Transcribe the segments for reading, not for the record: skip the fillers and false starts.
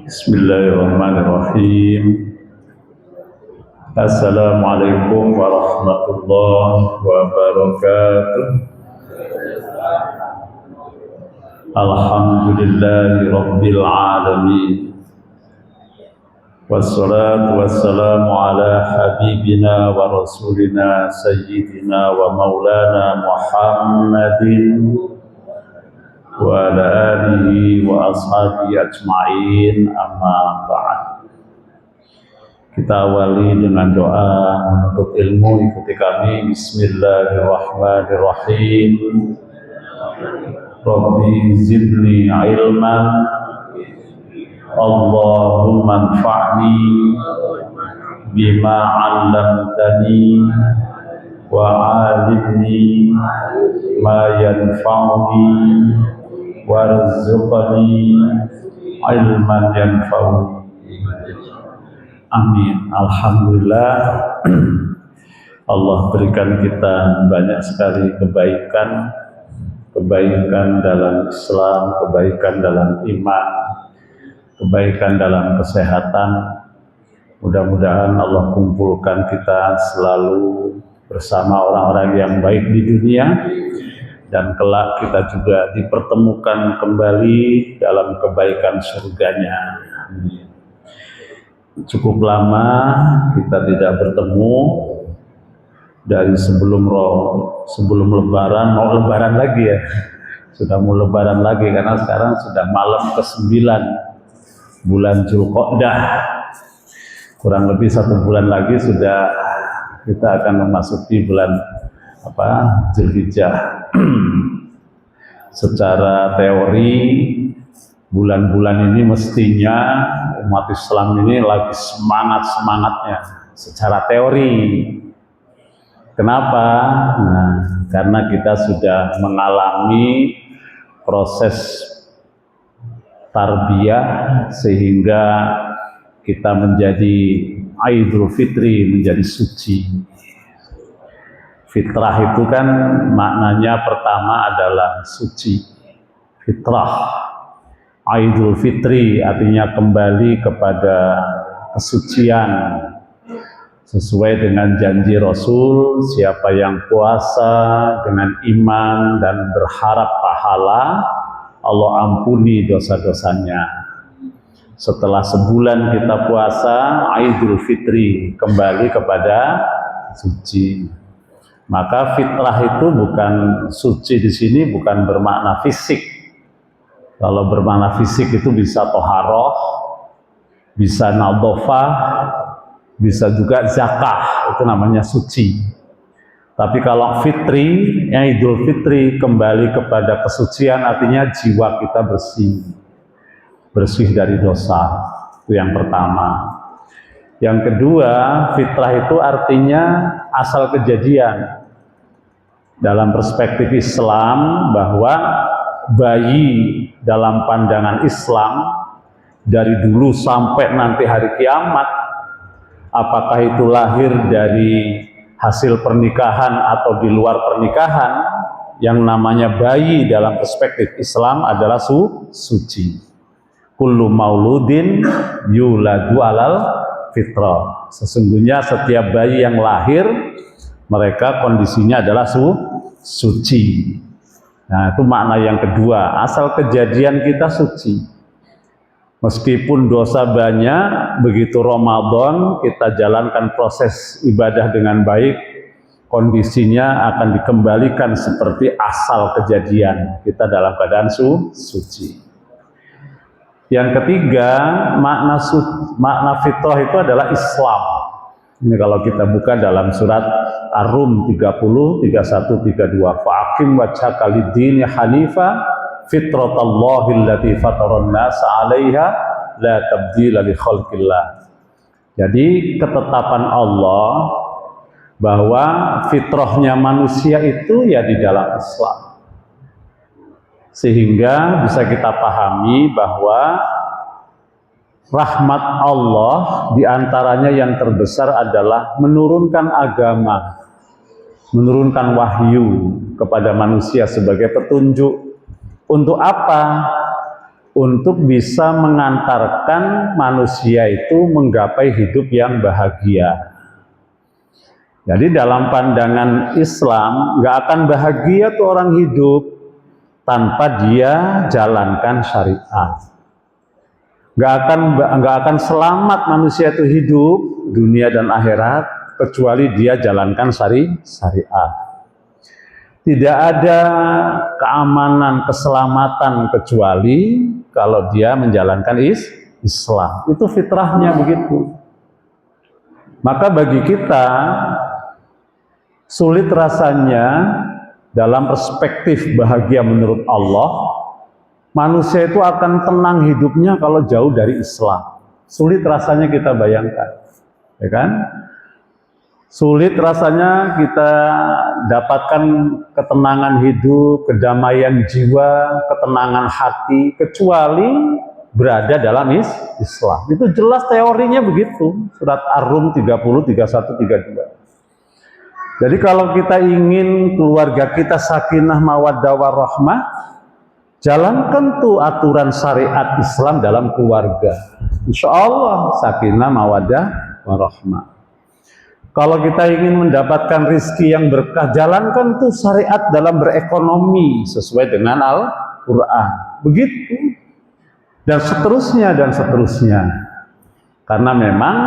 Bismillahirrahmanirrahim. Assalamualaikum warahmatullahi wabarakatuh. Alhamdulillahi rabbil alamin. Wassalatu wassalamu ala habibina wa rasulina sayyidina wa maulana Muhammadin wa ala alihi wa ashabihi ajma'in, amma ba'd. Kita awali dengan doa menuntut ilmu. Ikuti kami. Bismillahirrahmanirrahim. Rabbi zidni ilman, Allahumma anfa'ni bima 'allamtani wa 'allimni ma yanfa'uni warzuqni ilman yanfa'uni. Amin. Alhamdulillah, Allah berikan kita banyak sekali kebaikan dalam Islam, kebaikan dalam iman, kebaikan dalam kesehatan. Mudah-mudahan Allah kumpulkan kita selalu bersama orang-orang yang baik di dunia, dan kelak kita juga dipertemukan kembali dalam kebaikan surganya. Amin. Cukup lama kita tidak bertemu dari sebelum lebaran. Mau lebaran lagi ya, sudah mau lebaran lagi karena sekarang sudah malam ke-9 bulan Dzulqa'dah. Kurang lebih 1 bulan lagi sudah kita akan memasuki bulan Dzulhijjah. Secara teori bulan-bulan ini mestinya umat Islam ini lagi semangat-semangatnya secara teori. Kenapa? Nah, karena kita sudah mengalami proses tarbiyah sehingga kita menjadi Idul Fitri, menjadi suci. Fitrah itu kan maknanya pertama adalah suci. Fitrah. Idul Fitri artinya kembali kepada kesucian. Sesuai dengan janji Rasul, siapa yang puasa dengan iman dan berharap pahala, Allah ampuni dosa-dosanya. Setelah sebulan kita puasa, Idul Fitri, kembali kepada suci. Maka fitrah itu bukan suci di sini, bukan bermakna fisik. Kalau bermakna fisik itu bisa toharoh, bisa nadhofah, bisa juga zakah, itu namanya suci. Tapi kalau fitri, yang Idul Fitri, kembali kepada kesucian, artinya jiwa kita bersih dari dosa. Itu yang pertama. Yang kedua, fitrah itu artinya asal kejadian. Dalam perspektif Islam, bahwa bayi dalam pandangan Islam dari dulu sampai nanti hari kiamat, apakah itu lahir dari hasil pernikahan atau di luar pernikahan, yang namanya bayi dalam perspektif Islam adalah suci. Kullu mauludin yuladu alal fitrah. Sesungguhnya setiap bayi yang lahir, mereka kondisinya adalah suci. Nah, itu makna yang kedua, asal kejadian kita suci. Meskipun dosa banyak, begitu Ramadan kita jalankan proses ibadah dengan baik, kondisinya akan dikembalikan seperti asal kejadian. Kita dalam keadaan suci. Yang ketiga, makna fitrah itu adalah Islam. Ini kalau kita buka dalam surat Ar-Rum 30, 31, 32. Fa'aqim wajhaka lid-dini hanifa fitratallahi allati fataran nasa 'alaiha la tabdila li khalqillah. Jadi ketetapan Allah bahwa fitrahnya manusia itu ya di dalam Islam. Sehingga bisa kita pahami bahwa rahmat Allah diantaranya yang terbesar adalah menurunkan agama, menurunkan wahyu kepada manusia sebagai petunjuk. Untuk apa? untuk bisa mengantarkan manusia itu menggapai hidup yang bahagia. Jadi dalam pandangan Islam, nggak akan bahagia tuh orang hidup tanpa dia jalankan syariat. Nggak akan selamat manusia itu hidup dunia dan akhirat kecuali dia jalankan syariat. Tidak ada keamanan, keselamatan kecuali kalau dia menjalankan Islam. Itu fitrahnya begitu. Maka bagi kita sulit rasanya dalam perspektif bahagia menurut Allah, manusia itu akan tenang hidupnya kalau jauh dari Islam. Sulit rasanya kita bayangkan, ya kan? Sulit rasanya kita dapatkan ketenangan hidup, kedamaian jiwa, ketenangan hati, kecuali berada dalam Islam. Itu jelas teorinya begitu. Surat Ar-Rum 30, 31, 32. Jadi kalau kita ingin keluarga kita sakinah, mawaddah, warahmah, jalankan tuh aturan syariat Islam dalam keluarga. Insya Allah sakinah, mawaddah, warahmah. Kalau kita ingin mendapatkan rizki yang berkah, jalankan tuh syariat dalam berekonomi sesuai dengan Al-Quran. Begitu. Dan seterusnya dan seterusnya. Karena memang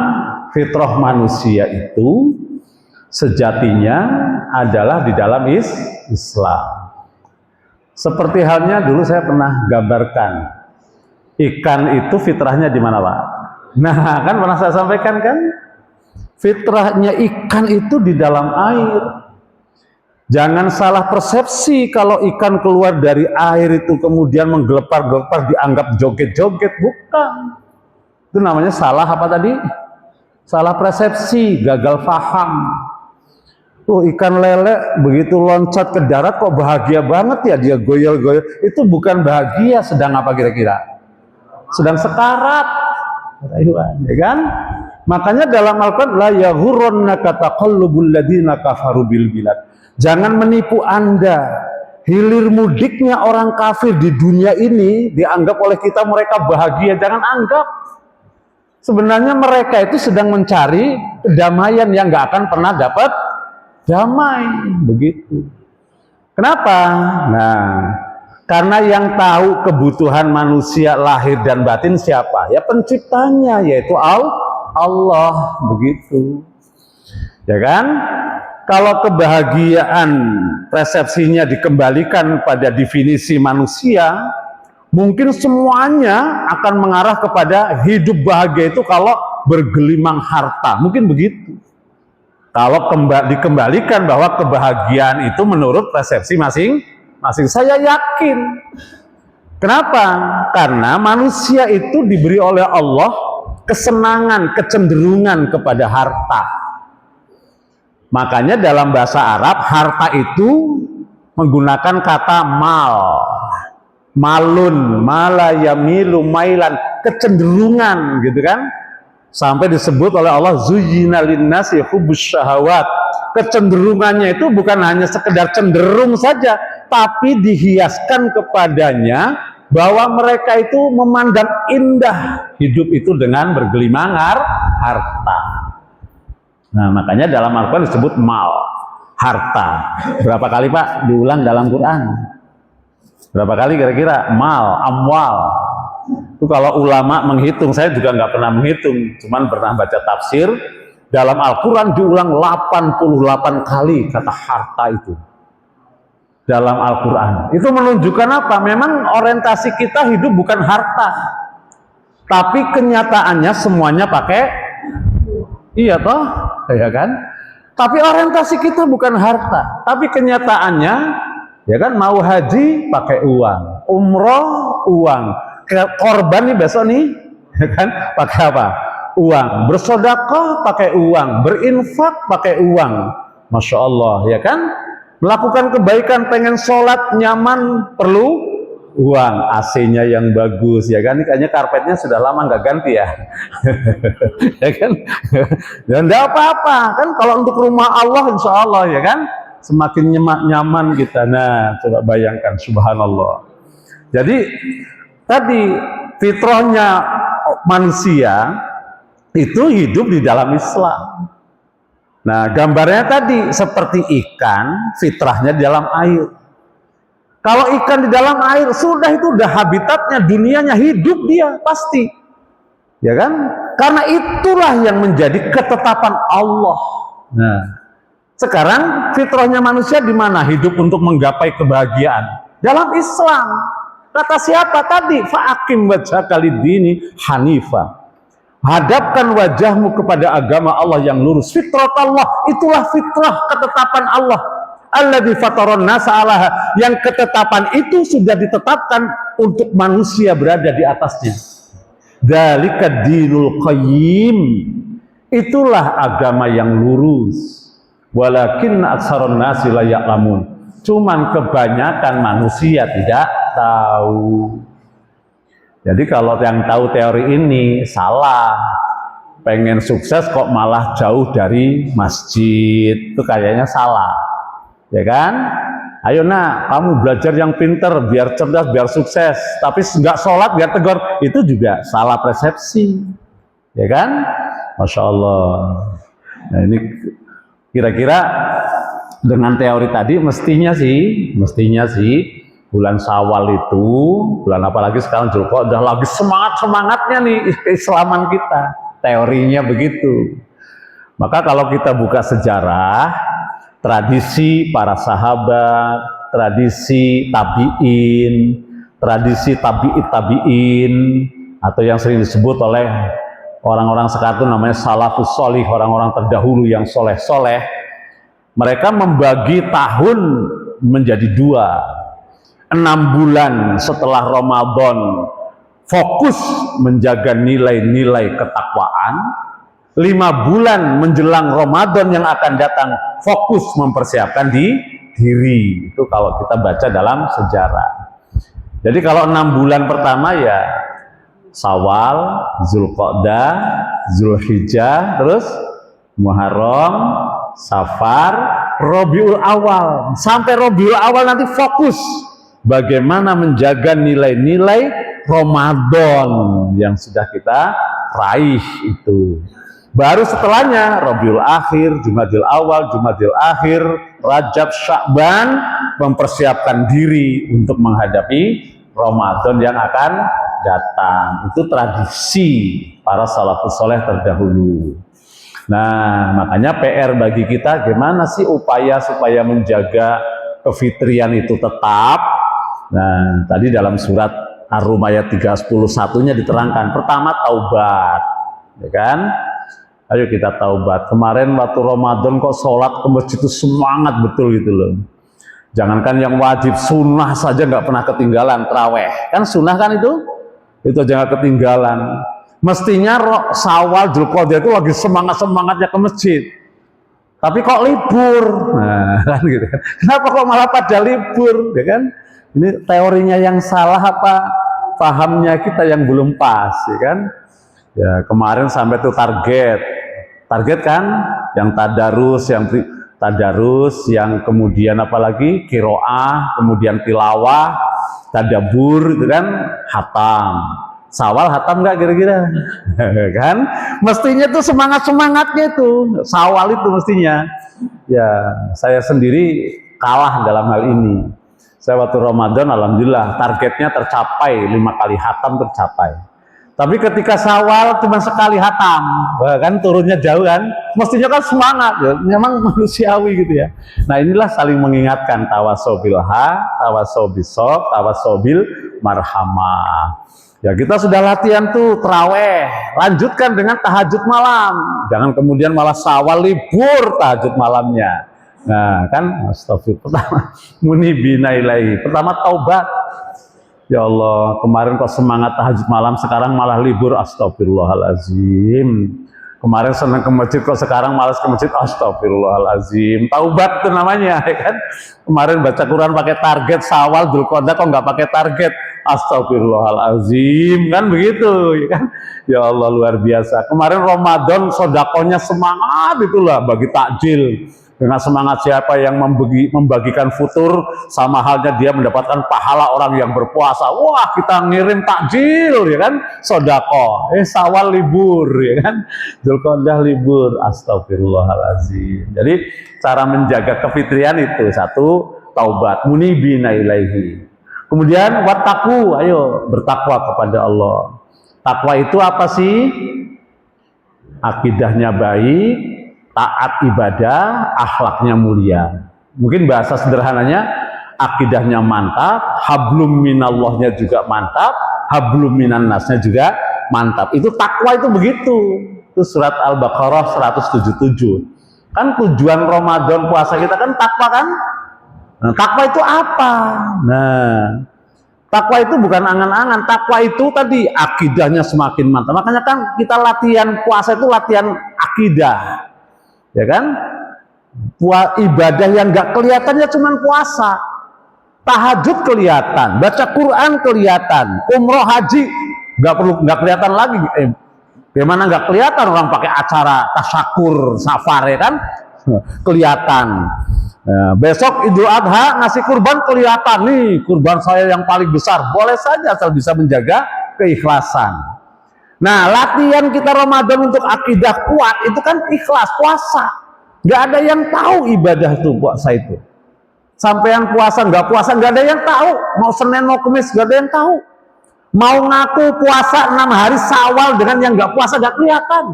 fitrah manusia itu sejatinya adalah di dalam Islam. Seperti halnya dulu saya pernah gambarkan, ikan itu fitrahnya di mana, Pak? Nah, kan pernah saya sampaikan kan? Fitrahnya ikan itu di dalam air. Jangan salah persepsi kalau ikan keluar dari air itu kemudian menggelepar-gelepar dianggap joget-joget, bukan. Itu namanya salah apa tadi? Salah persepsi, gagal paham. Ikan lele begitu loncat ke darat kok bahagia banget ya, dia goyal-goyal. Itu bukan bahagia, sedang apa kira-kira? Sedang sekarat. Ya kan? Makanya dalam Al-Quran, la yaghurrannaka taqallubul ladina kafaru bil bilad. Jangan menipu Anda. Hilir mudiknya orang kafir di dunia ini dianggap oleh kita mereka bahagia. Jangan anggap. Sebenarnya mereka itu sedang mencari kedamaian yang nggak akan pernah dapat damai. Begitu. Kenapa? Nah, karena yang tahu kebutuhan manusia lahir dan batin siapa? Ya penciptanya, yaitu Allah. Begitu. Ya kan? Kalau kebahagiaan persepsinya dikembalikan pada definisi manusia, mungkin semuanya akan mengarah kepada hidup bahagia itu kalau bergelimang harta. Mungkin begitu. Kalau dikembalikan bahwa kebahagiaan itu menurut persepsi masing-masing. Saya yakin. Kenapa? Karena manusia itu diberi oleh Allah kesenangan, kecenderungan kepada harta. Makanya dalam bahasa Arab, harta itu menggunakan kata mal. Malun, mala yamilu mailan, kecenderungan gitu kan. Sampai disebut oleh Allah zuyyina linnasi hubbus syahawat. Kecenderungannya itu bukan hanya sekedar cenderung saja, tapi dihiaskan kepadanya bahwa mereka itu memandang indah hidup itu dengan bergelimang harta. Nah, makanya dalam Al-Quran disebut mal, harta. Berapa kali Pak diulang dalam Quran? Berapa kali kira-kira? Mal, amwal. Itu kalau ulama menghitung, saya juga nggak pernah menghitung, cuman pernah baca tafsir. Dalam Al-Quran diulang 88 kali kata harta itu. Dalam Al-Quran. Itu menunjukkan apa? Memang orientasi kita hidup bukan harta. Tapi kenyataannya semuanya pakai, iya toh? Ya kan? Tapi orientasi kita bukan harta. Tapi kenyataannya, ya kan, mau haji pakai uang, umroh uang, korban nih besok nih, ya kan, pakai apa? Uang. Bersedekah pakai uang, berinfak pakai uang. Masya Allah, ya kan? Melakukan kebaikan, pengen sholat nyaman perlu uang, AC-nya yang bagus, ya kan? Ini kayaknya karpetnya sudah lama nggak ganti ya, ya kan? Dan tidak apa-apa kan, kalau untuk rumah Allah insya Allah, ya kan? Semakin nyaman kita. Nah, coba bayangkan, subhanallah. Jadi tadi fitrahnya manusia itu hidup di dalam Islam. Nah, gambarnya tadi seperti ikan, fitrahnya di dalam air. Kalau ikan di dalam air, sudah itu udah habitatnya, dunianya, hidup dia pasti. Ya kan? Karena itulah yang menjadi ketetapan Allah. Nah, sekarang fitrahnya manusia di mana? Hidup untuk menggapai kebahagiaan dalam Islam. Kata siapa tadi? Fa'akim wajhaka lid-dini hanifa. Hadapkan wajahmu kepada agama Allah yang lurus. Fitrah Allah, itulah fitrah ketetapan Allah. Alladzi fataron nasa alaha, yang ketetapan itu sudah ditetapkan untuk manusia berada di atasnya. Dzalika dinul qayyim, itulah agama yang lurus. Walakinna aktsaron nasi la ya'lamun, cuman kebanyakan manusia tidak tahu. Jadi kalau yang tahu teori ini salah. Pengen sukses kok malah jauh dari masjid, itu kayaknya salah. Ya kan? Ayo nak, kamu belajar yang pinter, biar cerdas, biar sukses. Tapi nggak sholat, biar tegur. Itu juga salah persepsi. Ya kan? Masya Allah. Nah ini kira-kira dengan teori tadi mestinya sih bulan Syawal itu, bulan apalagi sekarang Dzulqa'dah, lagi semangatnya nih keislaman kita. Teorinya begitu. Maka kalau kita buka sejarah, tradisi para sahabat, tradisi tabi'in, tradisi tabi'in, atau yang sering disebut oleh orang-orang sekarang itu namanya salafus sholih, orang-orang terdahulu yang soleh-soleh. Mereka membagi tahun menjadi 2. 6 bulan setelah Ramadan fokus menjaga nilai-nilai ketakwaan. 5 bulan menjelang Ramadan yang akan datang fokus mempersiapkan diri. Itu kalau kita baca dalam sejarah. Jadi kalau 6 bulan pertama ya Syawal, Dzulqa'dah, Dzulhijjah, terus Muharram, Safar, Rabiul Awal. Sampai Rabiul Awal nanti fokus bagaimana menjaga nilai-nilai Ramadan yang sudah kita raih itu. Baru setelahnya Rabiul Akhir, Jumadil Awal, Jumadil Akhir, Rajab, Sya'ban, mempersiapkan diri untuk menghadapi Ramadan yang akan datang. Itu tradisi para salafus soleh terdahulu. Nah, makanya PR bagi kita gimana sih upaya supaya menjaga kefitrian itu tetap. Nah, tadi dalam surat Ar-Rum ayat 3:11-nya diterangkan. Pertama taubat, ya kan? Ayo kita taubat. Kemarin waktu Ramadan kok sholat ke masjid itu semangat betul gitu loh. Jangankan yang wajib, sunnah saja nggak pernah ketinggalan. Traweh kan sunnah kan itu jangan ketinggalan. Mestinya Syawal, Dzulqa'dah itu lagi semangat-semangatnya ke masjid. Tapi kok libur? Nah, kan gitu. Kenapa kok malah pada libur? Ya kan? Ini teorinya yang salah apa pahamnya kita yang belum pas, ya kan? Ya kemarin sampai tuh target kan, yang tadarus, yang kemudian apalagi kiroah, kemudian tilawah, tadabur, itu kan hatam. Syawal hatam nggak kira-kira? Kan? Mestinya tuh semangatnya itu Syawal itu mestinya. Ya saya sendiri kalah dalam hal ini. Saya waktu Ramadan alhamdulillah targetnya tercapai, 5 kali hatam tercapai. Tapi ketika Syawal cuma sekali hatam, kan turunnya jauh kan, mestinya kan semangat, ya. Memang manusiawi gitu ya. Nah inilah saling mengingatkan, tawasobil tawasobisob, tawasobil marhamah. Ya kita sudah latihan tuh teraweh, lanjutkan dengan tahajud malam. Jangan kemudian malah Syawal libur tahajud malamnya. Nah kan, astagfirullah. Pertama munibina ilaihi, pertama taubat. Ya Allah, kemarin kok semangat tahajud malam, sekarang malah libur. Astagfirullahaladzim. Kemarin senang ke masjid, kok sekarang malas ke masjid. Astagfirullahaladzim. Taubat itu namanya, ya kan? Kemarin baca Quran pakai target, Syawal, Dzulqa'dah kok nggak pakai target. Astagfirullahaladzim, kan begitu, ya kan? Ya Allah luar biasa. Kemarin Ramadan sodakonya semangat itulah bagi takjil. Dengan semangat siapa yang membagikan futur, sama halnya dia mendapatkan pahala orang yang berpuasa. Wah, kita ngirim takjil, ya kan? Sodako, Syawal libur, ya kan? Dzulqa'dah libur. Astagfirullahaladzim. Jadi cara menjaga kefitrian itu satu, taubat, munibina ilaihi. Kemudian wattaqu, ayo bertakwa kepada Allah. Takwa itu apa sih? Akidahnya baik, taat ibadah, akhlaknya mulia. Mungkin bahasa sederhananya, akidahnya mantap, hablum minallahnya juga mantap, hablum minan nasnya juga mantap. Itu takwa itu begitu. Itu surat Al-Baqarah 177. Kan tujuan Ramadan puasa kita kan takwa kan? Nah, takwa itu apa? Nah, takwa itu bukan angan-angan. Takwa itu tadi akidahnya semakin mantap. Makanya kan kita latihan puasa itu latihan akidah. Ya kan? Ibadah yang nggak kelihatannya cuma puasa, tahajud kelihatan, baca Quran kelihatan, umroh haji nggak kelihatan lagi. Bagaimana nggak kelihatan orang pakai acara tasyakur safar, ya kan? Kelihatan. Besok Idul Adha ngasih kurban kelihatan, nih kurban saya yang paling besar. Boleh saja asal bisa menjaga keikhlasan. Nah, latihan kita Ramadan untuk akidah kuat itu kan ikhlas puasa. Nggak ada yang tahu ibadah itu puasa itu. Sampean puasa nggak ada yang tahu. Mau Senin mau Kamis nggak ada yang tahu. Mau ngaku puasa 6 hari Syawal dengan yang nggak puasa nggak kelihatan,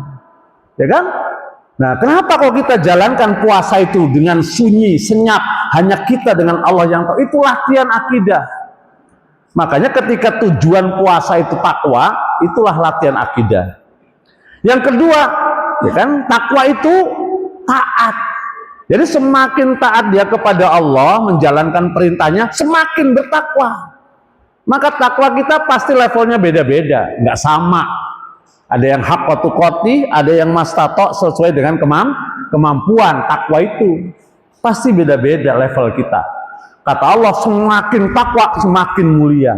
ya kan? Nah, kenapa kalau kita jalankan puasa itu dengan sunyi, senyap, hanya kita dengan Allah yang tahu? Itu latihan akidah. Makanya ketika tujuan puasa itu takwa, itulah latihan akidah. Yang kedua, ya kan, takwa itu taat. Jadi semakin taat dia kepada Allah, menjalankan perintahnya, semakin bertakwa. Maka takwa kita pasti levelnya beda-beda, nggak sama. Ada yang haqqatu qoti, ada yang mastato sesuai dengan kemampuan. Takwa itu pasti beda-beda level kita. Kata Allah, semakin takwa semakin mulia.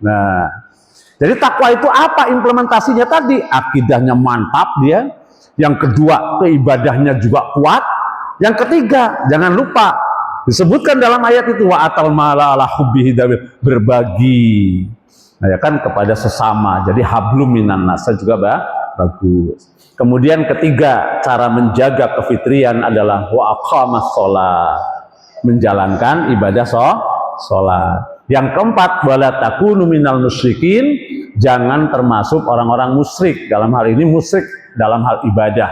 Nah, jadi takwa itu apa implementasinya tadi? Akidahnya mantap dia. Yang kedua, keibadahnya juga kuat. Yang ketiga, jangan lupa disebutkan dalam ayat itu wa atal mala ala hubbihi, berbagi. Nah, ya kan, kepada sesama. Jadi hablum minan nas juga bagus. Kemudian ketiga, cara menjaga kefitrian adalah wa aqamas shalah, menjalankan ibadah sholat. Yang keempat, wala takunu minal musyrikin, jangan termasuk orang-orang musyrik. Dalam hal ini musyrik dalam hal ibadah.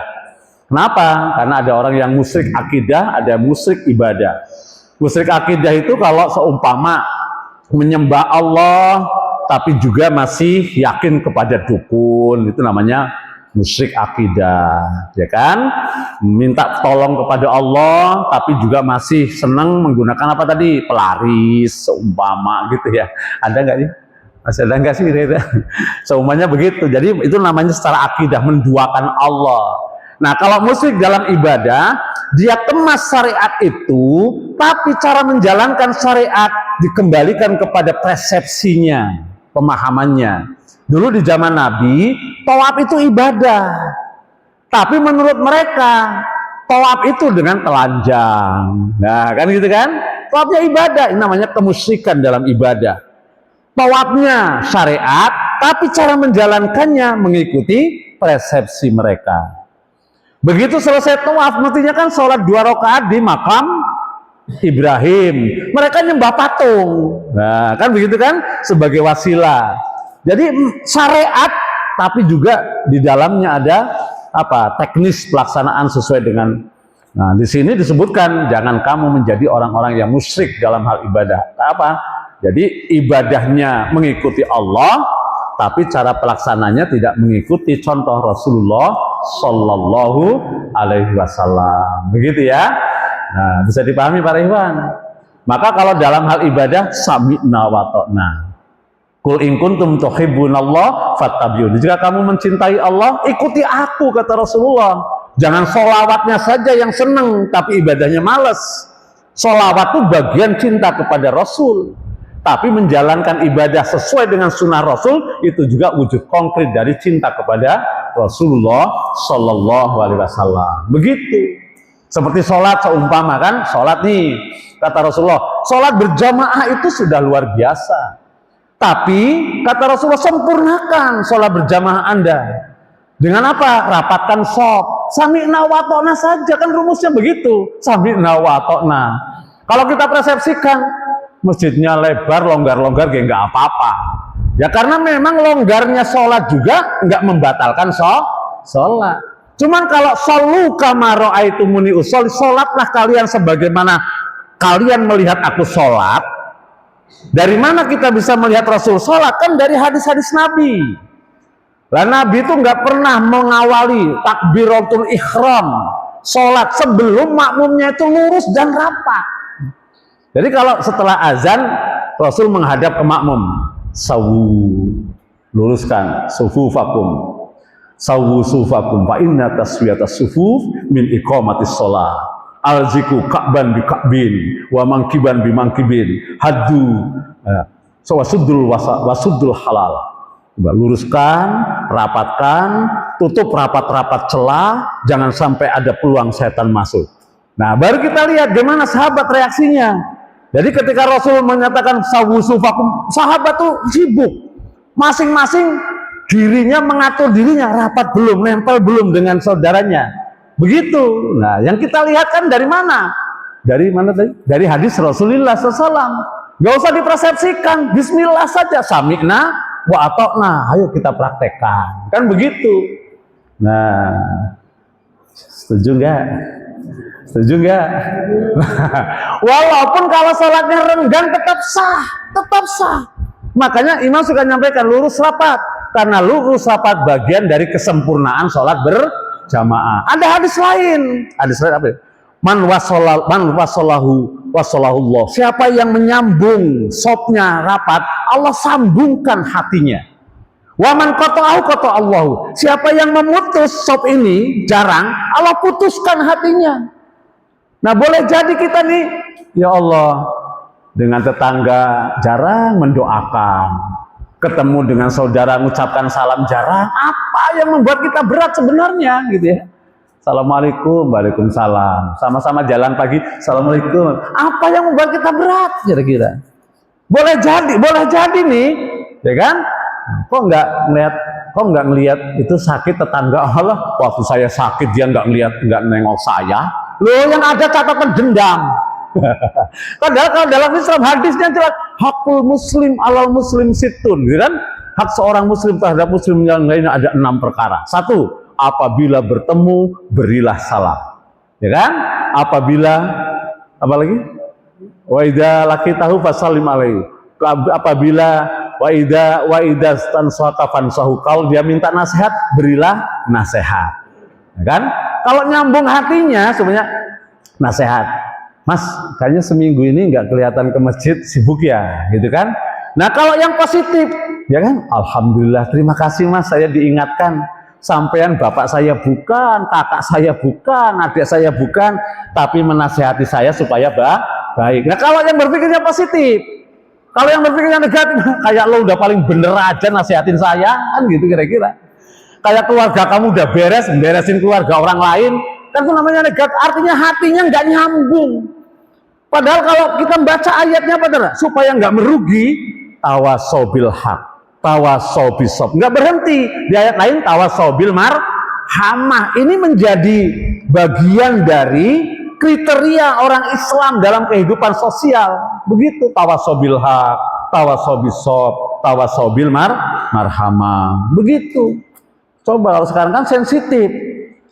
Kenapa? Karena ada orang yang musyrik akidah, ada musyrik ibadah. Musyrik akidah itu kalau seumpama menyembah Allah tapi juga masih yakin kepada dukun, itu namanya musyrik akidah, ya kan? Minta tolong kepada Allah tapi juga masih senang menggunakan apa tadi? Pelaris, seumpama gitu ya. Ada nggak sih? Masih ada nggak sih? Seumpamanya begitu. Jadi itu namanya secara akidah, menduakan Allah. Nah, kalau musyrik dalam ibadah, dia kemas syariat itu, tapi cara menjalankan syariat dikembalikan kepada persepsinya, pemahamannya. Dulu di zaman Nabi, tawaf itu ibadah. Tapi menurut mereka, tawaf itu dengan telanjang. Nah, kan gitu kan? Tawafnya ibadah, ini namanya kemusyrikan dalam ibadah. Tawafnya syariat, tapi cara menjalankannya mengikuti persepsi mereka. Begitu selesai tawaf, mestinya kan sholat 2 rakaat di makam Ibrahim. Mereka nyembah patung. Nah, kan begitu kan? Sebagai wasilah. Jadi syariat, tapi juga di dalamnya ada apa? Teknis pelaksanaan sesuai dengan. Nah, di sini disebutkan jangan kamu menjadi orang-orang yang musyrik dalam hal ibadah. Apa? Jadi ibadahnya mengikuti Allah, tapi cara pelaksananya tidak mengikuti contoh Rasulullah Shallallahu Alaihi Wasallam. Begitu ya. Nah, bisa dipahami Pak Iwan. Maka kalau dalam hal ibadah, sami'na wa ta'na. Qul in kuntum tuhibbunallah fattabi'uni. Jika kamu mencintai Allah, ikuti aku, kata Rasulullah. Jangan sholawatnya saja yang seneng, tapi ibadahnya males. Sholawat itu bagian cinta kepada Rasul. Tapi menjalankan ibadah sesuai dengan sunnah Rasul, itu juga wujud konkret dari cinta kepada Rasulullah Shallallahu Alaihi Wasallam. Begitu. Seperti sholat seumpama kan, sholat nih, kata Rasulullah, sholat berjamaah itu sudah luar biasa. Tapi kata Rasulullah, sempurnakan sholat berjamaah Anda. Dengan apa? Rapatkan shop. Sami'na wa ta'na saja, kan rumusnya begitu. Sami'na wa ta'na. Kalau kita persepsikan, masjidnya lebar, longgar-longgar, ya nggak apa-apa. Ya karena memang longgarnya sholat juga nggak membatalkan sholat. Cuman kalau shollu kama ra'aitumuni usolli, sholatlah kalian sebagaimana kalian melihat aku sholat. Dari mana kita bisa melihat Rasul sholat? Kan dari hadis-hadis Nabi. Lah Nabi itu nggak pernah mengawali takbiratul ihram sholat sebelum makmumnya itu lurus dan rapat. Jadi kalau setelah azan Rasul menghadap ke makmum, sawu, luruskan sufufakum, sawu sufakum, fa inna taswiyatas sufuf min iqamatis sholat. Alziku ka'ban bi ka'bin wa mangkiban bi mangkibin haddu wasuddul halal. Luruskan, rapatkan, tutup rapat-rapat celah, jangan sampai ada peluang setan masuk. Nah, baru kita lihat gimana sahabat reaksinya. Jadi ketika Rasul menyatakan sawu sufakum, sahabat tuh sibuk, masing-masing dirinya mengatur dirinya, rapat belum, nempel belum dengan saudaranya. Begitu. Nah, yang kita lihat kan dari mana? Dari mana tadi? Dari hadis Rasulullah SAW. Gak usah dipersepsikan, bismillah saja, sami'na wa ata'na, ayo kita praktekkan, kan begitu. Nah, setuju nggak? Setuju nggak? Walaupun kalau sholatnya renggang tetap sah. Makanya imam suka nyampaikan lurus rapat, karena lurus rapat bagian dari kesempurnaan sholat berjamaah. Ada hadis lain apa? Man wasolahullah. Siapa yang menyambung sopnya rapat, Allah sambungkan hatinya. Waman qata'allahu. Siapa yang memutus sop ini jarang, Allah putuskan hatinya. Nah, boleh jadi kita nih, ya Allah, dengan tetangga jarang mendoakan, ketemu dengan saudara mengucapkan salam jarang. Apa yang membuat kita berat sebenarnya, gitu ya? Assalamualaikum, waalaikumsalam. Sama-sama jalan pagi, assalamualaikum. Apa yang membuat kita berat, kira-kira? Boleh jadi nih, ya kan? Kok nggak ngelihat itu sakit tetangga Allah? Waktu saya sakit dia nggak nengok saya. Loh, yang ada catatan dendam. Padahal kalau dalam Islam hadisnya jelas, hakul muslim alal muslim situn, gitu kan? Hak seorang muslim terhadap muslim yang lainnya ada 6 perkara. 1, apabila bertemu berilah salam, ya kan? Apabila apa lagi? Wa idza laqitahu fasallim alaihi. Apabila wa idza stansaka fansahu, kalau dia minta nasihat berilah nasihat, ya kan? Kalau nyambung hatinya sebenarnya nasihat, Mas, kayaknya seminggu ini nggak kelihatan ke masjid, sibuk ya, gitu kan? Nah, kalau yang positif, ya kan? Alhamdulillah, terima kasih Mas, saya diingatkan. Sampean bapak saya bukan, kakak saya bukan, adik saya bukan, tapi menasihati saya supaya baik. Nah, kalau yang berpikirnya positif, kalau yang berpikirnya negatif, kayak lo udah paling bener aja nasihatin saya, kan gitu kira-kira. Kayak keluarga kamu udah beresin keluarga orang lain, kan itu namanya negatif, artinya hatinya nggak nyambung. Padahal kalau kita baca ayatnya apa? Supaya nggak merugi, tawasobil haq, tawasobisob, nggak berhenti di ayat lain, tawasobil marhamah. Ini menjadi bagian dari kriteria orang Islam dalam kehidupan sosial. Begitu, tawasobil haq, tawasobisob, tawasobil marhamah. Begitu. Coba kalau sekarang kan sensitif,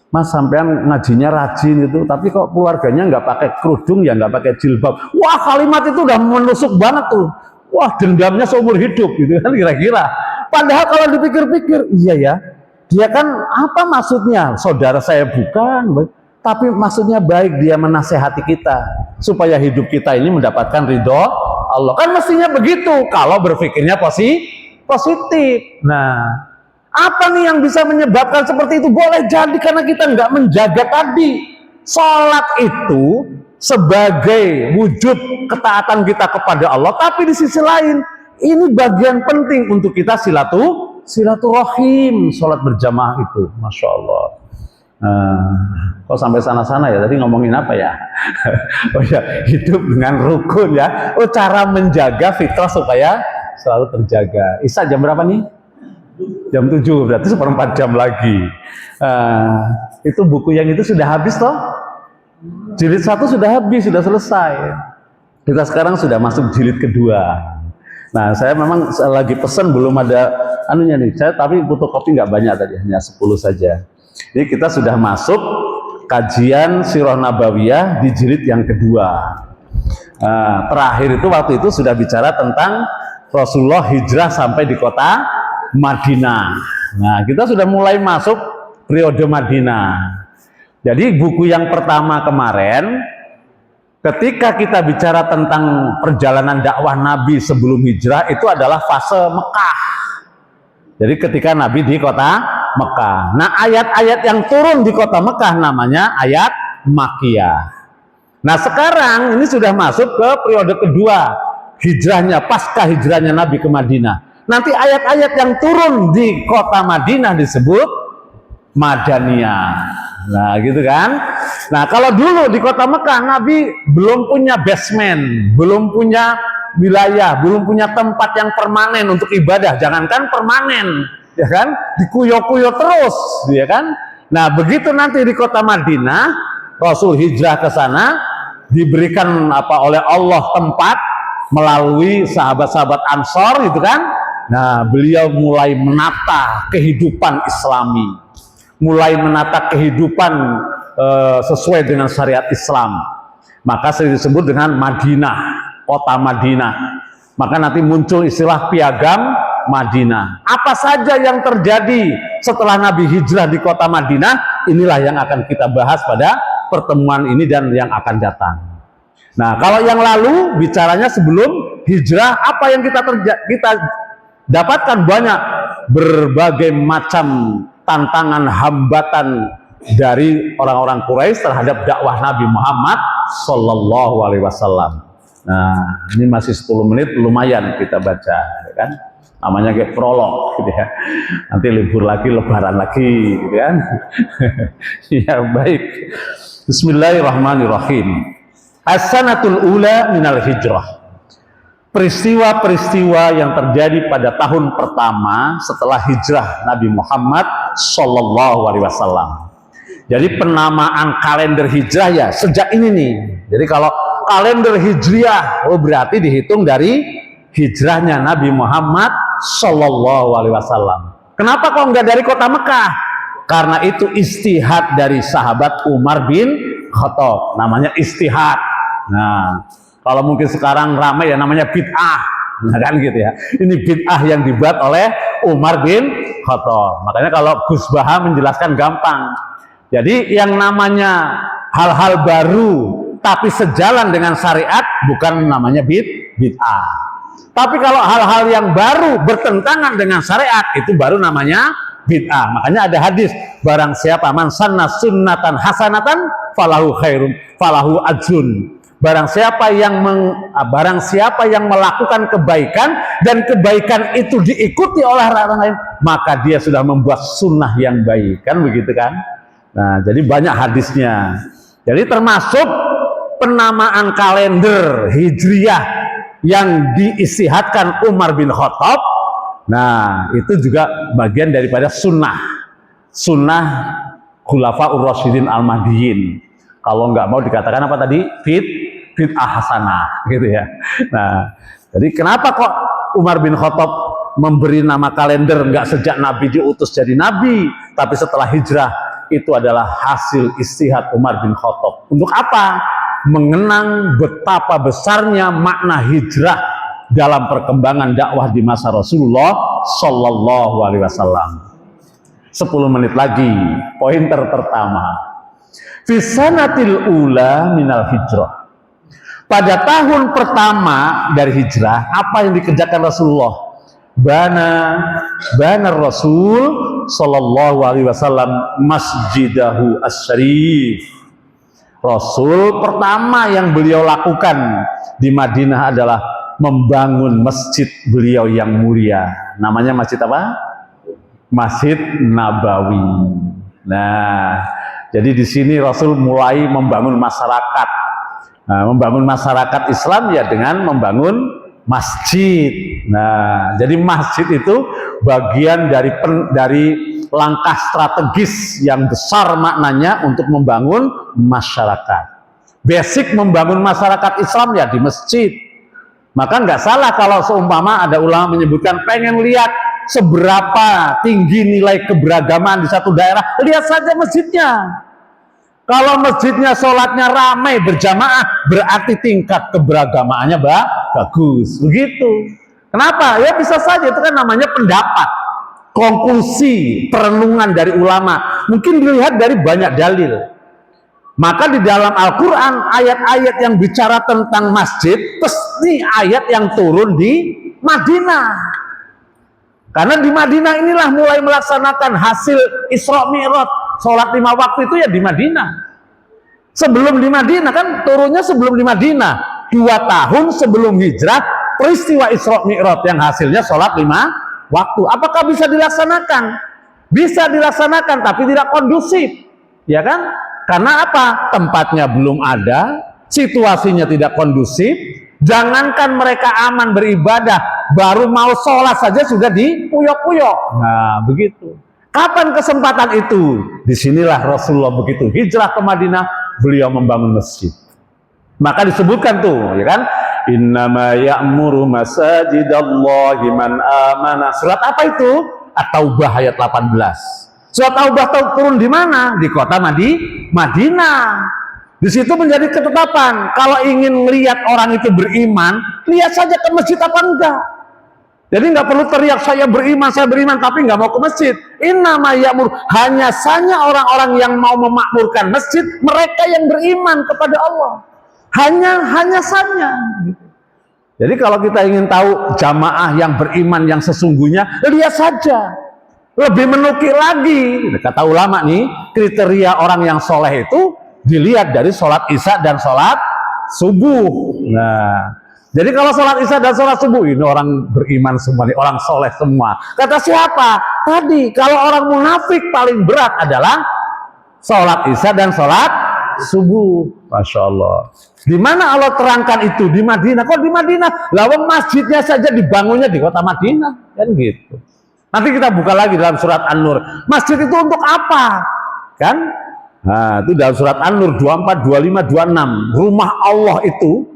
Mas sampean ngajinya rajin gitu, tapi kok keluarganya nggak pakai kerudung ya, nggak pakai jilbab. Wah, kalimat itu udah menusuk banget tuh. Wah, dendamnya seumur hidup gitu kan kira-kira. Padahal kalau dipikir-pikir, iya ya, dia kan apa maksudnya? Saudara saya bukan, tapi maksudnya baik, dia menasehati kita supaya hidup kita ini mendapatkan ridho Allah. Kan mestinya begitu kalau berpikirnya positif. Nah, apa nih yang bisa menyebabkan seperti itu? Boleh jadi karena kita nggak menjaga tadi. Sholat itu sebagai wujud ketaatan kita kepada Allah, tapi di sisi lain ini bagian penting untuk kita silaturahim. Sholat berjamaah itu, masya Allah. Kok sampai sana-sana ya? Tadi ngomongin apa ya? Oh ya, hidup dengan rukun ya. Oh, cara menjaga fitrah supaya selalu terjaga. Isa jam berapa nih? Jam 7, berarti seperempat jam lagi. Itu buku yang itu sudah habis toh? Jilid 1 sudah habis, sudah selesai. Kita sekarang sudah masuk jilid kedua. Nah, saya memang lagi pesan belum ada anunya nih. Saya tapi fotokopi nggak banyak tadi, hanya 10 saja. Jadi kita sudah masuk kajian Sirah Nabawiyah di jilid yang kedua. Terakhir itu waktu itu sudah bicara tentang Rasulullah hijrah sampai di kota Madinah. Nah, kita sudah mulai masuk periode Madinah. Jadi buku yang pertama kemarin, ketika kita bicara tentang perjalanan dakwah Nabi sebelum hijrah, itu adalah fase Mekah. Jadi ketika Nabi di kota Mekah. Nah, ayat-ayat yang turun di kota Mekah namanya ayat Makkiyah. Nah, sekarang ini sudah masuk ke periode kedua hijrahnya, pasca hijrahnya Nabi ke Madinah. Nanti ayat-ayat yang turun di kota Madinah disebut Madaniyah. Nah, gitu kan. Nah, kalau dulu di kota Mekah Nabi belum punya basement, belum punya wilayah, belum punya tempat yang permanen untuk ibadah, jangankan permanen, ya kan, dikuyo-kuyo terus, ya kan. Nah, begitu nanti di kota Madinah Rasul hijrah ke sana, diberikan oleh Allah tempat melalui sahabat-sahabat Ansor, gitu kan. Nah, beliau mulai menata kehidupan Islami, mulai menata kehidupan sesuai dengan syariat Islam. Maka disebut dengan Madinah, kota Madinah. Maka nanti muncul istilah piagam Madinah. Apa saja yang terjadi setelah Nabi hijrah di kota Madinah, inilah yang akan kita bahas pada pertemuan ini dan yang akan datang. Nah, kalau yang lalu bicaranya sebelum hijrah, apa yang kita dapatkan? Banyak berbagai macam tantangan, hambatan dari orang-orang Quraisy terhadap dakwah Nabi Muhammad Sallallahu Alaihi Wasallam. Nah, ini masih 10 menit, lumayan kita baca, ya kan? Namanya kayak prolog, gitu ya. Nanti libur lagi, lebaran lagi, gitu kan? Ya, baik. Bismillahirrahmanirrahim. As-sanatul ula minal hijrah. Peristiwa-peristiwa yang terjadi pada tahun pertama setelah hijrah Nabi Muhammad Sallallahu Alaihi Wasallam. Jadi penamaan kalender hijrah ya sejak ini nih. Jadi kalau kalender hijriah, berarti dihitung dari hijrahnya Nabi Muhammad Sallallahu Alaihi Wasallam. Kenapa kok nggak dari kota Mekah? Karena itu istihad dari sahabat Umar bin Khattab. Namanya istihad. Nah, kalau mungkin sekarang ramai ya namanya bid'ah, nah kan gitu ya. Ini bid'ah yang dibuat oleh Umar bin Khattab. Makanya kalau Gus Baha menjelaskan gampang. Jadi yang namanya hal-hal baru tapi sejalan dengan syariat bukan namanya bid'ah. Tapi kalau hal-hal yang baru bertentangan dengan syariat itu baru namanya bid'ah. Makanya ada hadis, barang siapa man sanna sunnatan hasanatan falahu khairun falahu ajrun. Barang siapa yang melakukan kebaikan dan kebaikan itu diikuti oleh orang lain, maka dia sudah membuat sunnah yang baik, kan begitu kan? Nah, jadi banyak hadisnya. Jadi termasuk penamaan kalender hijriyah yang diistihadkan Umar bin Khattab. Nah, itu juga bagian daripada sunnah Khulafaur Rasyidin Al-Mahdiyin. Kalau nggak mau dikatakan apa tadi? Bid'ah hasanah, gitu ya. Nah, jadi kenapa kok Umar bin Khattab memberi nama kalender nggak sejak Nabi diutus jadi Nabi, tapi setelah hijrah? Itu adalah hasil istihad Umar bin Khattab. Untuk apa? Mengenang betapa besarnya makna hijrah dalam perkembangan dakwah di masa Rasulullah Sallallahu Alaihi Wasallam. 10 menit lagi, pointer pertama. Fisanatil ula minal hijrah. Pada tahun pertama dari hijrah, apa yang dikerjakan Rasulullah? Bana Rasul Sallallahu Alaihi Wasallam masjidahu as-syarif. Rasul pertama yang beliau lakukan di Madinah adalah membangun masjid beliau yang mulia. Namanya masjid apa? Masjid Nabawi. Nah, Jadi di sini Rasul mulai membangun masyarakat. Nah, membangun masyarakat Islam ya dengan membangun masjid. Nah, jadi masjid itu bagian dari langkah strategis yang besar maknanya untuk membangun masyarakat. Basic membangun masyarakat Islam ya di masjid. Maka nggak salah kalau seumpama ada ulama menyebutkan pengen lihat seberapa tinggi nilai keberagaman di satu daerah, lihat saja masjidnya. Kalau masjidnya sholatnya ramai berjamaah, berarti tingkat keberagamaannya bagus. Begitu. Kenapa? Ya bisa saja, itu kan namanya pendapat, konklusi, perenungan dari ulama. Mungkin dilihat dari banyak dalil. Maka di dalam Al-Quran, ayat-ayat yang bicara tentang masjid, pasti ayat yang turun di Madinah. Karena di Madinah inilah mulai melaksanakan hasil Isra Mi'raj. Sholat 5 waktu itu ya di Madinah. Sebelum di Madinah, kan turunnya sebelum di Madinah. 2 tahun sebelum hijrah, peristiwa Isra Mi'raj yang hasilnya sholat 5 waktu. Apakah bisa dilaksanakan? Bisa dilaksanakan, tapi tidak kondusif. Ya kan? Karena apa? Tempatnya belum ada, situasinya tidak kondusif. Jangankan mereka aman beribadah, baru mau sholat saja sudah dipuyok-puyok. Nah, begitu. Kapan kesempatan itu? Disinilah Rasulullah begitu hijrah ke Madinah, beliau membangun masjid. Maka disebutkan tuh, ya kan? Innama ya'muru masajidallahi man amana. Surat apa itu? At-Taubah ayat 18. Surat Taubah turun di mana? Di kota Madinah. Di situ menjadi ketetapan. Kalau ingin melihat orang itu beriman, lihat saja ke masjid apa enggak. Jadi nggak perlu teriak saya beriman, tapi nggak mau ke masjid. Innama ya'mur, hanya saja orang-orang yang mau memakmurkan masjid, mereka yang beriman kepada Allah. Hanya saja. Jadi kalau kita ingin tahu jamaah yang beriman yang sesungguhnya, lihat saja. Lebih menukil lagi, kata ulama nih, kriteria orang yang soleh itu dilihat dari sholat isya dan sholat subuh. Nah, jadi kalau sholat isya dan sholat subuh, ini orang beriman semua, ini orang soleh semua. Kata siapa? Tadi, kalau orang munafik paling berat adalah sholat isya dan sholat subuh. Masya Allah. Di mana Allah terangkan itu? Di Madinah. Kok di Madinah? Lawang masjidnya saja dibangunnya di kota Madinah, kan gitu. Nanti kita buka lagi dalam surat An-Nur. Masjid itu untuk apa? Kan? Nah, itu dalam surat An-Nur 24, 25, 26. Rumah Allah itu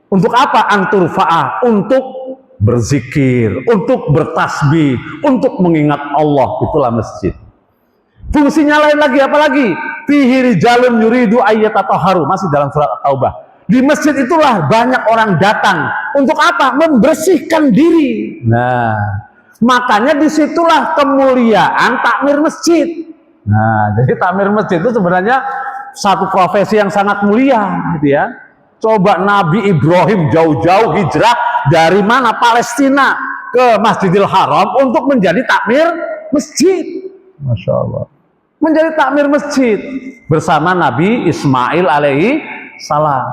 untuk apa? Anturfa'ah, untuk berzikir, untuk bertasbih, untuk mengingat Allah. Itulah masjid. Fungsinya lain lagi, apa lagi? Fihi rijalun yuridu ayyatahharu. Masih dalam surat At-Taubah. Di masjid itulah banyak orang datang. Untuk apa? Membersihkan diri. Nah, makanya disitulah kemuliaan takmir masjid. Nah, jadi takmir masjid itu sebenarnya satu profesi yang sangat mulia, gitu ya. Coba Nabi Ibrahim jauh-jauh hijrah dari mana? Palestina ke Masjidil Haram untuk menjadi takmir masjid. Masya Allah. Menjadi takmir masjid bersama Nabi Ismail alaihi salam.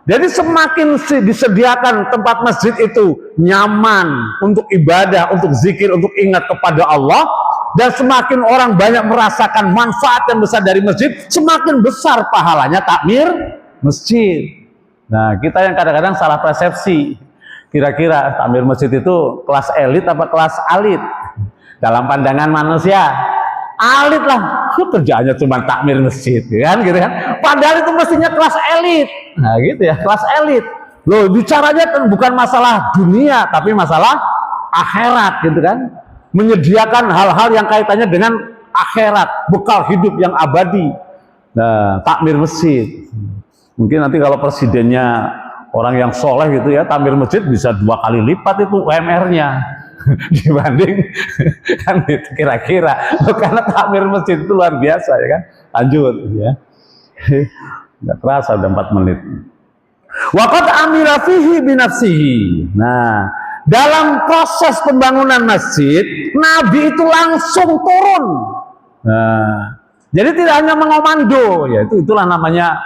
Jadi semakin disediakan tempat masjid itu nyaman untuk ibadah, untuk zikir, untuk ingat kepada Allah, dan semakin orang banyak merasakan manfaat yang besar dari masjid, semakin besar pahalanya takmir masjid. Nah, kita yang kadang-kadang salah persepsi, kira-kira takmir masjid itu kelas elit apa kelas alit? Dalam pandangan manusia, alit lah, kerjaannya cuma takmir masjid, kan gitu kan? Padahal itu mestinya kelas elit. Nah, gitu ya, kelas elit. Loh, bicaranya kan bukan masalah dunia, tapi masalah akhirat, gitu kan? Menyediakan hal-hal yang kaitannya dengan akhirat, bekal hidup yang abadi. Nah, takmir masjid. Mungkin nanti kalau presidennya orang yang soleh gitu ya, takmir masjid bisa 2 kali lipat itu UMR-nya. Dibanding kan itu kira-kira, karena takmir masjid itu luar biasa, ya kan. Lanjut ya, nggak terasa udah 4 menit. Waqad amila fihi binafsihi. Nah, dalam proses pembangunan masjid, Nabi itu langsung turun. Nah, jadi tidak hanya mengomando, ya itulah namanya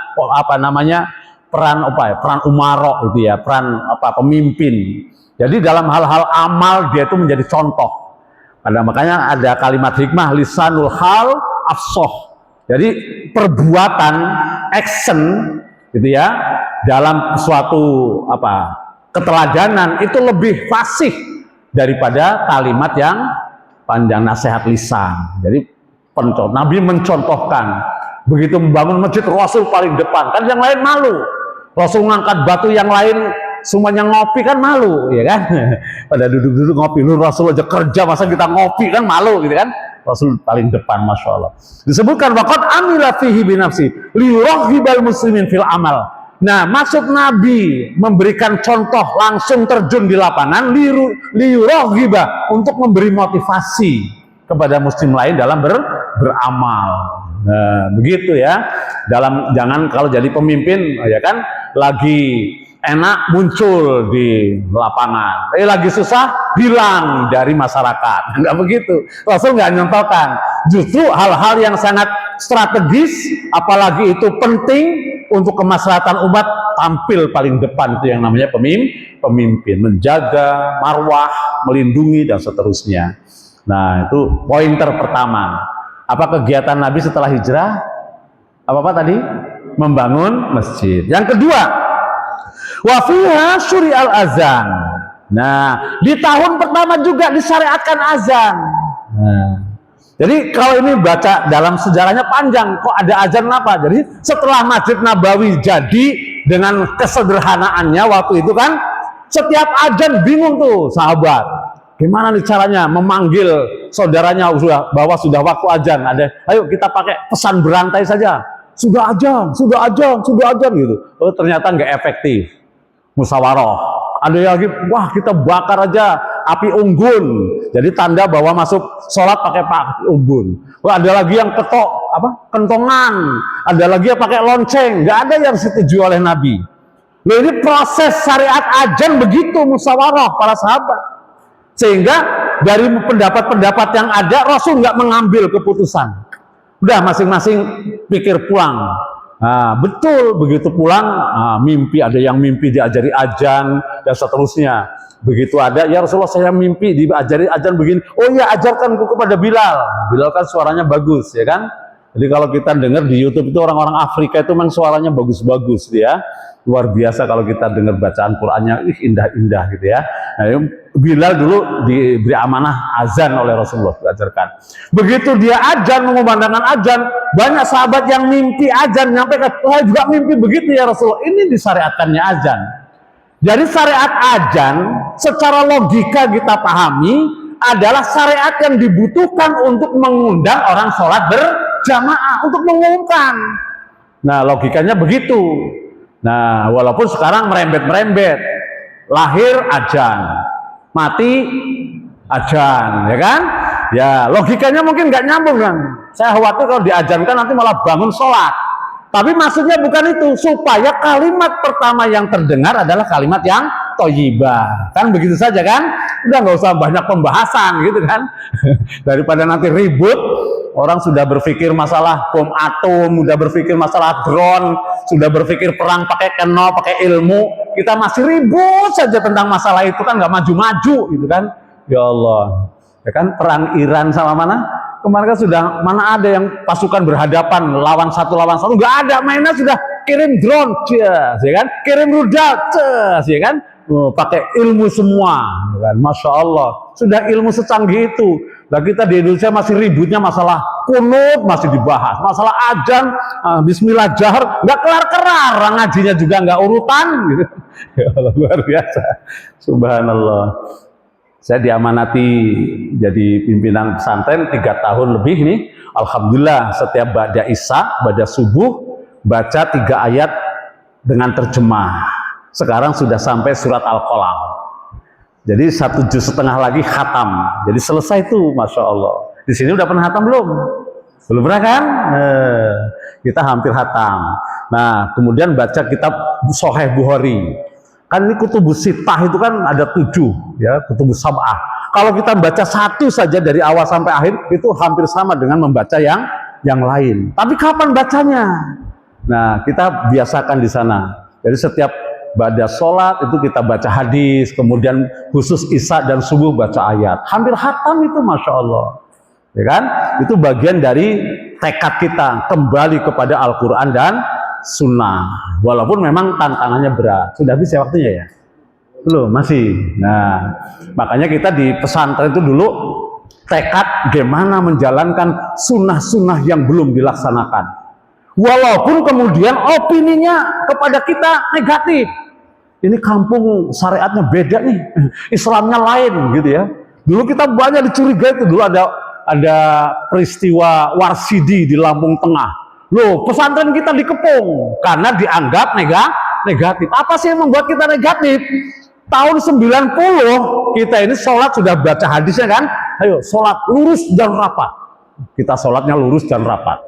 peran umarok itu ya, peran pemimpin. Jadi dalam hal-hal amal dia itu menjadi contoh. Makanya ada kalimat hikmah lisanul hal afsoh. Jadi perbuatan, action, gitu ya, dalam suatu keteladanan itu lebih fasih daripada kalimat yang panjang nasihat lisan. Jadi Nabi mencontohkan, begitu membangun masjid Rasul paling depan, kan yang lain malu. Rasul ngangkat batu, yang lain semuanya ngopi kan malu, ya kan? Pada duduk-duduk ngopi, lu Rasul aja kerja, masa kita ngopi, kan malu gitu kan? Rasul paling depan, masya Allah. Disebutkan waqad amila fihi binafsi liyurahhibal muslimin fil amal. Nah, maksud Nabi memberikan contoh langsung terjun di lapangan liyurahhiba, untuk memberi motivasi kepada muslim lain dalam beramal. Nah, begitu ya. Jangan kalau jadi pemimpin, ya kan, lagi enak muncul di lapangan, lagi susah hilang dari masyarakat. Enggak begitu. Rasul nggak nyontohkan. Justru hal-hal yang sangat strategis, apalagi itu penting untuk kemaslahatan umat, tampil paling depan. Itu yang namanya pemimpin, menjaga marwah, melindungi, dan seterusnya. Nah, itu pointer pertama. Apa kegiatan Nabi setelah hijrah? Apa tadi? Membangun masjid. Yang kedua, wa fiha syuri'al azan. Nah, di tahun pertama juga disyariatkan azan. Nah, jadi kalau ini baca dalam sejarahnya panjang, kok ada azan apa? Jadi setelah Masjid Nabawi jadi dengan kesederhanaannya waktu itu kan, setiap azan bingung tuh sahabat. Gimana nih caranya memanggil saudaranya bahwa sudah waktu azan? Ayo kita pakai pesan berantai saja. Sudah azan gitu. Oh, ternyata nggak efektif. Musyawarah. Ada yang lagi, wah kita bakar aja api unggun, jadi tanda bahwa masuk sholat pakai api unggun. Wah, ada lagi yang kentongan, ada lagi yang pakai lonceng. Nggak ada yang setuju oleh Nabi. Nah, ini proses syariat azan begitu, musyawarah para sahabat, sehingga dari pendapat-pendapat yang ada Rasul nggak mengambil keputusan. Udah masing-masing pikir pulang. Nah, betul, begitu pulang, mimpi, ada yang mimpi diajari azan dan seterusnya. Begitu ada, ya Rasulullah saya mimpi diajari azan begini. Oh iya, ajarkan kepada Bilal. Bilal kan suaranya bagus, ya kan? Jadi kalau kita dengar di YouTube itu orang-orang Afrika itu memang suaranya bagus-bagus dia. Luar biasa kalau kita dengar bacaan Qur'annya, indah-indah gitu ya. Nah, Bilal dulu diberi amanah azan oleh Rasulullah, diajarkan. Begitu dia azan, mengumandangkan azan, banyak sahabat yang mimpi azan, nyampe saya juga mimpi begitu ya Rasulullah. Ini disyariatkannya azan. Jadi syariat azan secara logika kita pahami adalah syariat yang dibutuhkan untuk mengundang orang sholat berjamaah, untuk mengumumkan. Nah, logikanya begitu. Nah, walaupun sekarang merembet-merembet, lahir azan, mati azan, ya kan? Ya, logikanya mungkin nggak nyambung kan? Saya khawatir kalau diazankan nanti malah bangun sholat. Tapi maksudnya bukan itu, supaya kalimat pertama yang terdengar adalah kalimat yang thayyibah. Kan begitu saja kan? Udah nggak usah banyak pembahasan gitu kan? Daripada nanti ribut, orang sudah berpikir masalah bom atom, sudah berpikir masalah drone, sudah berpikir perang pakai keno, pakai ilmu. Kita masih ribut saja tentang masalah itu, kan nggak maju-maju gitu kan? Ya Allah, ya kan, perang Iran sama mana? Kemarin kan sudah, mana ada yang pasukan berhadapan lawan satu, nggak ada, mainnya sudah kirim drone, ya kan, kirim rudal, ya kan, pakai ilmu semua, kan? Masya Allah, sudah ilmu secanggih itu. Nah, kita di Indonesia masih ributnya masalah kunut, masih dibahas, masalah azan, bismillah jahar, nggak kelar-kelar, ngajinya juga nggak urutan, gitu. Ya Allah, luar biasa, subhanallah. Saya diamanati jadi pimpinan pesantren 3 tahun lebih nih. Alhamdulillah, setiap ba'da isya, ba'da subuh, baca 3 ayat dengan terjemah. Sekarang sudah sampai surat Al-Qalam. Jadi 1,5 juz lagi khatam. Jadi selesai itu, Masya Allah. Di sini udah pernah khatam belum? Belum pernah kan? Kita hampir khatam. Nah, kemudian baca kitab Sahih Bukhari. Kan ini kutubus sittah itu kan ada 7, ya, kutubus sab'ah. Kalau kita baca 1 saja dari awal sampai akhir, itu hampir sama dengan membaca yang lain. Tapi kapan bacanya? Nah, kita biasakan di sana. Jadi setiap ba'da sholat itu kita baca hadis, kemudian khusus isya dan subuh baca ayat. Hampir khatam itu, Masya Allah. Ya kan? Itu bagian dari tekad kita kembali kepada Al-Quran dan Sunnah. Walaupun memang tantangannya berat. Sudah habis ya waktunya ya? Belum, masih. Nah, makanya kita di pesantren itu dulu tekad gimana menjalankan sunnah-sunnah yang belum dilaksanakan. Walaupun kemudian opininya kepada kita negatif. Ini kampung syariatnya beda nih, Islamnya lain gitu ya. Dulu kita banyak dicurigai itu, dulu ada peristiwa Warsidi di Lampung Tengah. Loh, pesantren kita dikepung karena dianggap negatif. Apa sih yang membuat kita negatif? Tahun 90 kita ini sholat sudah baca hadisnya kan? Ayo sholat lurus dan rapat. Kita sholatnya lurus dan rapat.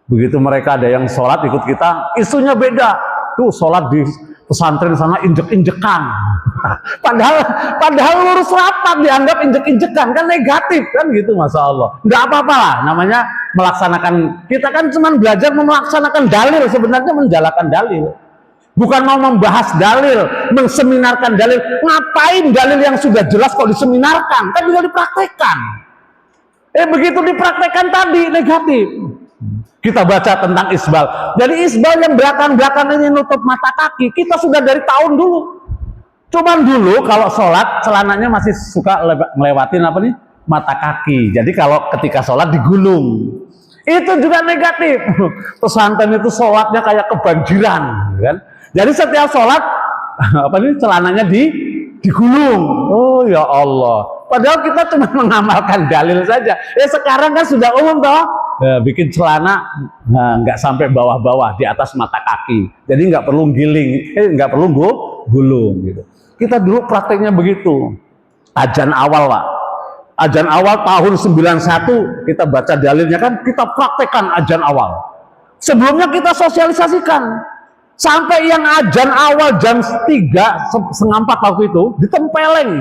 Begitu mereka ada yang sholat ikut kita, isunya beda. Tuh sholat di pesantren sana injek-injekan. padahal lurus rapat dianggap injek-injekan, kan negatif kan gitu, masya Allah. Nggak apa-apa lah, namanya melaksanakan. Kita kan cuma belajar melaksanakan dalil, sebenarnya menjalankan dalil. Bukan mau membahas dalil, menseminarkan dalil. Ngapain dalil yang sudah jelas kok diseminarkan? Kan bisa dipraktekkan. Begitu dipraktekkan tadi negatif. Kita baca tentang isbal. Jadi isbal yang belakang-belakang ini nutup mata kaki, kita sudah dari tahun dulu. Cuman dulu kalau sholat celananya masih suka ngelewatin apa nih? Mata kaki. Jadi kalau ketika sholat digulung. Itu juga negatif. Pesantren itu sholatnya kayak kebanjiran, kan? Jadi setiap sholat apa nih celananya digulung. Oh ya Allah. Padahal kita cuma mengamalkan dalil saja. Sekarang kan sudah umum toh. Bikin celana nggak sampai bawah-bawah, di atas mata kaki. Jadi nggak perlu giling, nggak perlu gulung gitu. Kita dulu prakteknya begitu. Ajan awal Pak. Ajan awal tahun 91 kita baca dalilnya kan, kita praktekkan ajan awal. Sebelumnya kita sosialisasikan. Sampai yang ajan awal jam 3:30 waktu itu ditempeleng.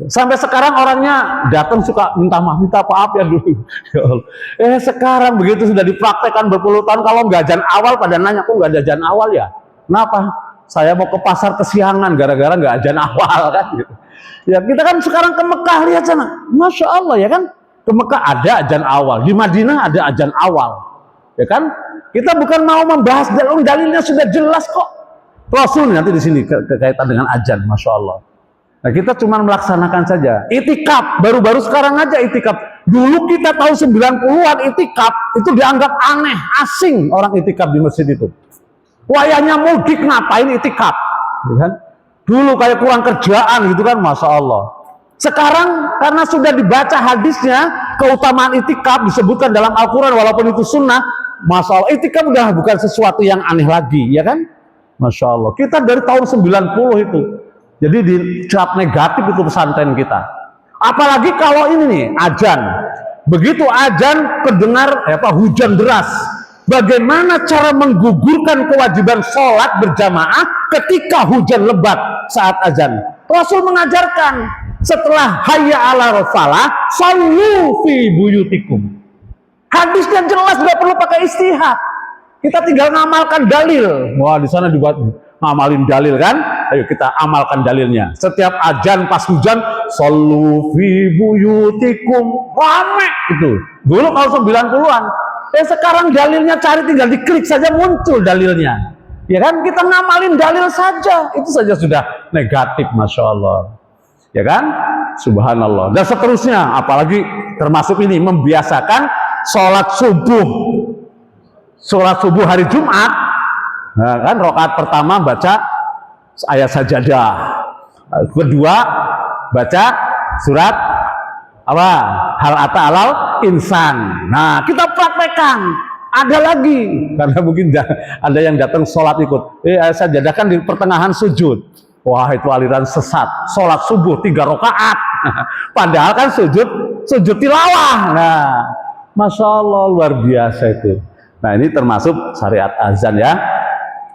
Sampai sekarang orangnya datang suka minta maaf ya dulu. Sekarang begitu sudah dipraktekkan berpuluh tahun, kalau nggak ajan awal pada nanya, kok nggak ada ajan awal ya? Kenapa? Saya mau ke pasar kesiangan gara-gara nggak ajan awal kan gitu. Ya kita kan sekarang ke Mekah, lihat sana, masya Allah ya kan, ke Mekah ada ajan awal, di Madinah ada ajan awal, ya kan? Kita bukan mau membahas dalilnya sudah jelas kok. Rasul nanti di sini kaitan dengan ajan, masya Allah. Nah kita cuma melaksanakan saja. Itikaf baru-baru sekarang aja itikaf. Dulu kita tahun 90-an itikaf itu dianggap aneh, asing orang itikaf di masjid itu. Wayahnya mudik ngapain itikaf, kan? Dulu kayak kurang kerjaan gitu kan, masya Allah. Sekarang karena sudah dibaca hadisnya, keutamaan itikaf disebutkan dalam Al-Quran walaupun itu sunnah, masya Allah. Itikaf udah bukan sesuatu yang aneh lagi, ya kan? Masya Allah. Kita dari tahun 90 itu. Jadi dicap negatif itu pesantren kita. Apalagi kalau ini nih ajan. Begitu ajan kedengar hujan deras. Bagaimana cara menggugurkan kewajiban sholat berjamaah ketika hujan lebat saat azan? Rasul mengajarkan setelah hayya ala falah sallu fi buyutikum. Hadisnya jelas, nggak perlu pakai istihad. Kita tinggal ngamalkan dalil. Wah di sana dibuat ngamalin dalil kan? Ayo kita amalkan dalilnya. Setiap azan pas hujan sallu fi buyutikum, rame itu. Dulu kalau 90-an. Sekarang dalilnya cari, tinggal diklik saja muncul dalilnya. Ya kan, kita ngamalin dalil saja, itu saja sudah negatif, masya Allah. Ya kan, subhanallah. Dan seterusnya, apalagi termasuk ini membiasakan sholat subuh hari Jumat. Nah, kan rakaat pertama baca ayat sajadah, kedua baca surat apa? Hal ata alal insan. Nah, kita praktekkan. Ada lagi, karena mungkin ada yang datang sholat ikut. Saya jadakan di pertengahan sujud. Wah, itu aliran sesat. Sholat subuh 3 rakaat. Padahal kan sujud tilawah. Nah, masya Allah luar biasa itu. Nah, ini termasuk syariat azan ya.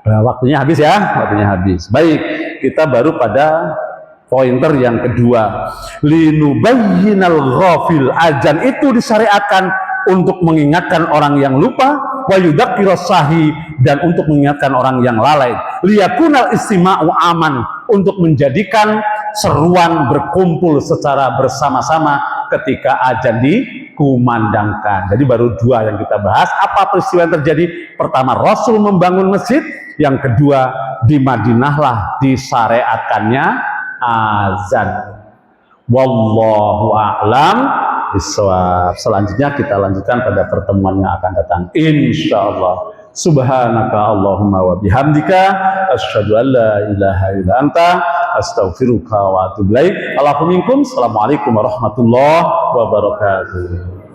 Nah, waktunya habis ya, waktunya habis. Baik, kita baru pada pointer yang kedua. Linubayyinal ghafil. Azan itu disyariatkan untuk mengingatkan orang yang lupa, wa yudzakiras sahi, dan untuk mengingatkan orang yang lalai. Liyakunal istima'u aman, untuk menjadikan seruan berkumpul secara bersama-sama ketika azan dikumandangkan. Jadi baru dua yang kita bahas. Apa peristiwa yang terjadi? Pertama, Rasul membangun masjid. Yang kedua, di Madinahlah disyariatkannya azan. Wallahu a'lam bishawab. Selanjutnya kita lanjutkan pada pertemuan yang akan datang, insyaallah. Subhanaka Allahumma wa bihamdika asyhadu an la ilaha illa anta astaghfiruka wa atubu ilaik. Assalamualaikum warahmatullahi wabarakatuh.